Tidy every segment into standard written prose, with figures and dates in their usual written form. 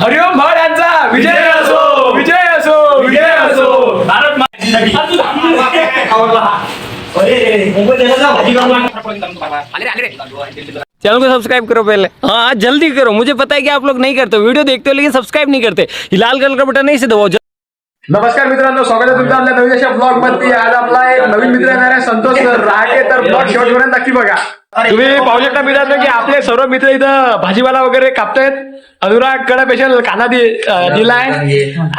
हरिओम भाड यांचा विजय असो, विजय असो, विजय असो. भारत चैनल को सब्सक्राइब करो पहले, हाँ जल्दी करो. मुझे पता है कि आप लोग नहीं करते, वीडियो देखते हो लेकिन सब्सक्राइब नहीं करते. लाल कलर का बटन नहीं से दबाओ. नमस्कार मित्रांनो, स्वागत आहे तुमचं आपल्या नवीन अशा ब्लॉग मध्ये. आज आपला एक नवीन मित्र येणार आहे, संतोष रागे. तर ब्लॉग शेवटपर्यंत नक्की बघा. तुम्ही पाहू शकता मित्रांनो की आपले सर्व मित्र इथं भाजीपाला वगैरे कापतायत. अनुराग कडे स्पेशल कांदा दिलाय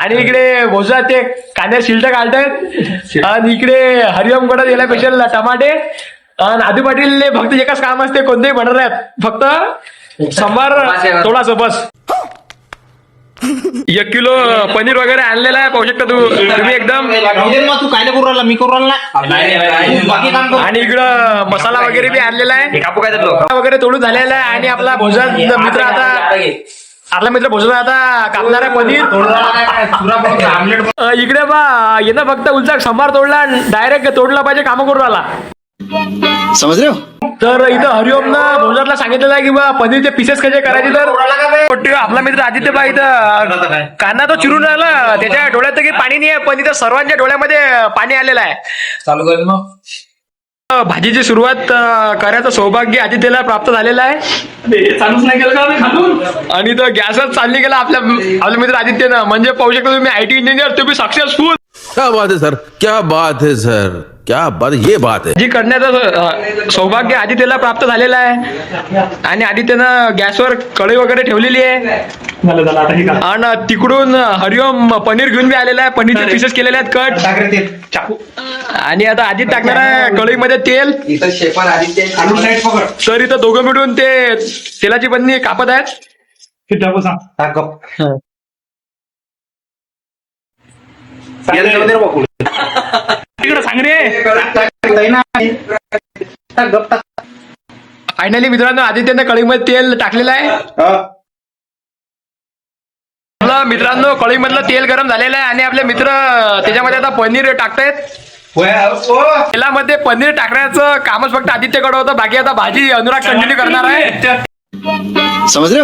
आणि इकडे भोजा ते कांद्या शिल्ट काढतायत आणि इकडे हरिओम कडे दिलाय स्पेशल टमाटे. आणि आदू पाटील फक्त एकच काम असते, कोणतेही बनणार आहेत, फक्त सांबार थोडासा बस. 1 किलो पनीर वगैरे आणलेला आहे, पाहू शकता तुम्ही एकदम. तू काय करू राहिला, मी करू राहिला. आणि इकडं मसाला वगैरे बी आणलेला आहे, वगैरे तोडून झालेला आहे. आणि आपला भोजन मित्र आता कापणार आहे पनीर. इकडे बा येणं फक्त उलचा सांबार तोडला, डायरेक्ट तोडला पाहिजे, काम करून राहिला. समज रे. तर इथं हरिओमनं भोजनाला सांगितलेलं आहे की बा पनीरचे पीसेस कसे करायचे. तर आपला मित्र आदित्य बा इथं कांदा तो चिरून राहिला, त्याच्या डोळ्यात तर काही पाणी नाही आहे, पण इथं सर्वांच्या डोळ्यामध्ये पाणी आलेलं आहे. चालू कर मग. भाजीची सुरुवात करायचं सौभाग्य आदित्यला प्राप्त झालेलं आहे. चालूच नाही केलं का खालून. आणि तो गॅसच चालली गेला आपल्या मित्र आदित्यनं. म्हणजे पाहू शकता तुम्ही, IT इंजिनियर तुम्ही सक्सेसफुल. क्या बात है सर, क्या बात है सर, क्या बात, ये बात है. जी करण्याचं सौभाग्य आदित्यला प्राप्त झालेलं आहे. आणि आदित्यनं गॅसवर कढई वगैरे ठेवलेली आहे. आणि तिकडून हरिओम पनीर घेऊन बी आलेला आहे, पनीरचे पीसेस केलेले आहेत कट. आणि आता आदित्य टाकणार आहे कढईमध्ये तेल. इथं शेफर आदित्य तर इथं दोघं मिळून ते तेलाची बंदी कापत आहेत. तिकडे सांग रे. फायनली मित्रांनो आदित्यनं कढईमध्ये तेल टाकलेलं आहे. आपला मित्रांनो कढईमधलं तेल गरम झालेलं आहे आणि आपले मित्र त्याच्यामध्ये आता पनीर टाकतायत. तेलामध्ये पनीर टाकण्याचं कामच फक्त आदित्यकडे होतं, बाकी आता भाजी अनुराग कंटिन्यू करणार आहे. समज रे.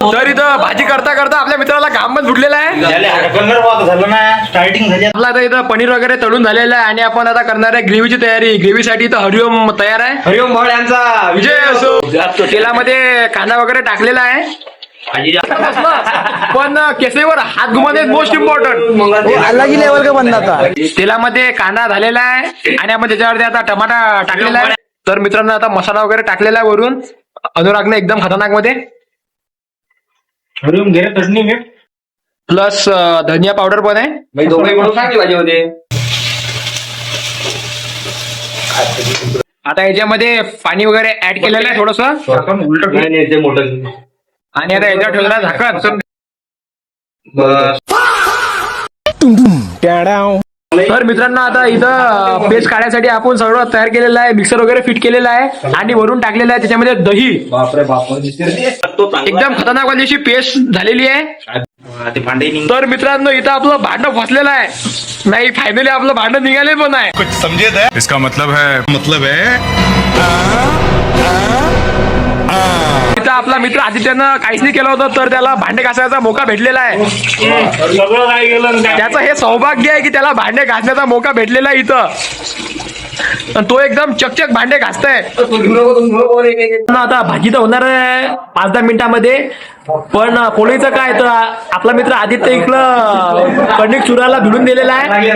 तर इथं भाजी करता करता आपल्या मित्राला घाम पण फुटलेला आहे. झालं ना, स्टार्टिंग झाली. आपला आता इथं पनीर वगैरे तळून झालेलं आहे आणि आपण आता करणार आहे ग्रेव्हीची तयारी. ग्रेव्हीसाठी इथं हरिओम तयार आहे. हरिओम भाड यांचा विजय असो. तेलामध्ये कांदा वगैरे टाकलेला आहे, पण केसेवर हात घुमवणे मोस्ट इम्पॉर्टंट. अलग ही लेवल का बंदा था. तेलामध्ये कांदा झालेला आहे आणि आपण त्याच्यावरती आता टमाटा टाकलेला आहे. तर मित्रांनो आता मसाला वगैरे टाकलेला आहे वरून अनुरागने एकदम खतरनाक मध्ये. हरिओम घे चटणी घे, प्लस धनिया पावडर पण आहे. दोघे म्हणून सांगली भाजीमध्ये. आता याच्यामध्ये पाणी वगैरे ऍड केलेलं आहे थोडस. आणि आता याच्यावर ठेवलेला झाकण. तर मित्रांनो आता इथं पेस्ट काढण्यासाठी आपण सगळं तयार केलेलं आहे, मिक्सर वगैरे फिट केलेला आहे आणि वरून टाकलेलं आहे त्याच्यामध्ये दही. एकदम खतरनाक वाली अशी पेस्ट झालेली आहे. तर मित्रांनो इथं आपलं भांडण फसलेलं आहे, नाही फायनली आपलं भांडण निघाले पण आहे. कुछ समझे थे? इसका मतलब है इथं आपला मित्र आदित्यनं काहीच नाही केलं होतं, तर त्याला भांडे घासायचा मोका भेटलेला आहे. सगळं काय गेलं. त्याचं हे सौभाग्य आहे की त्याला भांडे घासण्याचा मोका भेटलेला आहे इथं. तो एकदम चकचक भांडे घासताय. आता भाजी तर होणार आहे 5-10 मिनिटांमध्ये, पण पोळीचं काय, तर आपला मित्र आदित्य इकडं कणिक चुराला भिडून दिलेला आहे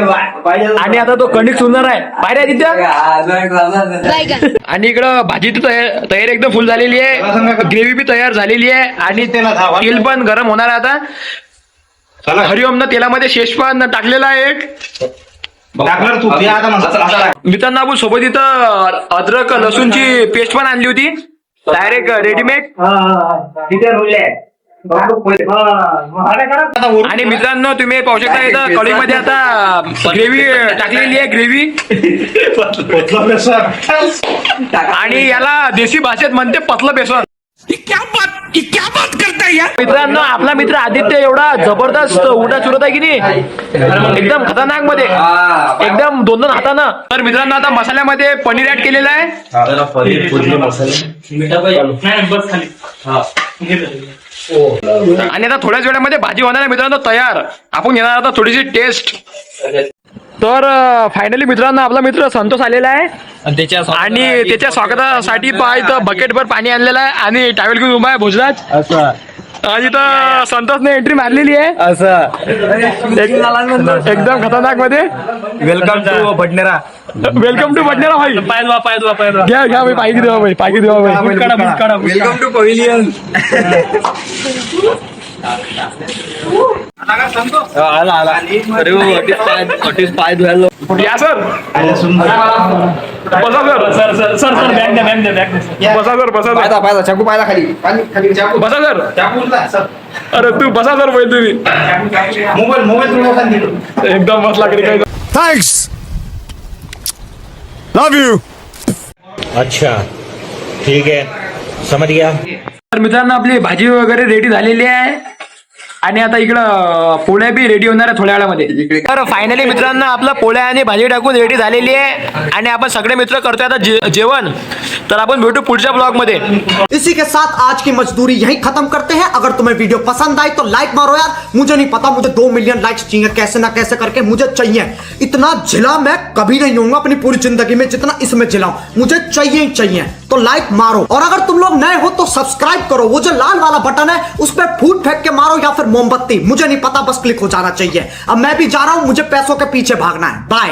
आणि आता तो कणिक चुरणार आहे. पाहिजे आदित्य. आणि इकडं भाजी तर तयारी एकदम फुल झालेली आहे, ग्रेव्ही बी तयार झालेली आहे आणि तेल पण गरम होणार आहे आता. हरिओमनं तेलामध्ये शेष पण टाकलेला आहे एक. मित्रांनो आपण सोबत इथं अद्रक लसूणची पेस्ट पण आणली होती, डायरेक्ट रेडीमेड. आणि मित्रांनो तुम्ही पाहू शकता इथं कढईमध्ये आता ग्रेव्ही टाकलेली आहे, ग्रेव्ही. आणि याला देशी भाषेत म्हणते पतलं बेसन. क्या बात करता है यार. मित्रांनो आपला मित्र आदित्य एवढा जबरदस्त उडा चुरत आहे की नाही, एकदम खतरनाक मध्ये, एकदम 2-2 हातानं. तर मित्रांनो आता मसाल्यामध्ये पनीर ऍड केलेलं आहे. आणि आता थोड्याच वेळामध्ये भाजी होणार आहे मित्रांनो तयार. आपण घेणार आता थोडीशी टेस्ट. तर फायनली मित्रांनो आपला मित्र संतोष आलेला आहे आणि त्याच्या स्वागतासाठी इथं बकेटभर पाणी आणलेलं आहे आणि टॅवेल घेऊन उभा आहे भोजराज. आणि इथं संतोषने एंट्री मारलेली आहे एकदम खतरनाक मध्ये. Welcome to Bhatnera. Welcome to Bhatnera भाई. घ्या घ्या भाई पायकी देवा भाई पायकी देवा भाई. Welcome to pavilion. आला अरे पाय धुवायला. या सर बसा सर बसा सर बसा चाकू पायला खाली बसा सर. अरे तू बसा सर पहिले तुम्ही. मोबाईल एकदम मस्त लागली काय. Thanks love you. अच्छा ठीक है समझ गया. तर मित्रांनो आपली भाजी वगैरे रेडी झालेली आहे आणि आता इकडं पोळ्या बी रेडी होणार आहे थोड्या वेळामध्ये. तर फायनली मित्रांनो आपलं पोळ्या आणि भाजी टाकून रेडी झालेली आहे आणि आपण सगळे मित्र करतोय आता जेवण. तर आपण भेटू पुढच्या ब्लॉग मध्ये. इसी के साथ आज की मजदूरी यहीं खत्म करते हैं. अगर तुम्हें वीडियो पसंद आई तो लाइक मारो यार. मुझे नहीं पता, मुझे 2 मिलियन लाइक्स चाहिए कैसे ना कैसे करके मुझे चाहिए. इतना जिला मैं कभी नहीं होऊंगा अपनी पूरी जिंदगी में जितना इसमें जिलाऊं. मुझे चाहिए ही चाहिए. तो लाइक मारो और अगर तुम लोग नए हो तो सब्सक्राइब करो. वो जो लाल वाला बटन है उस पर फूट फेंक के मारो या फिर मोमबत्ती, मुझे नहीं पता, बस क्लिक हो जाना चाहिए. अब मैं भी जा रहा हूं, मुझे पैसों के पीछे भागना है. बाय.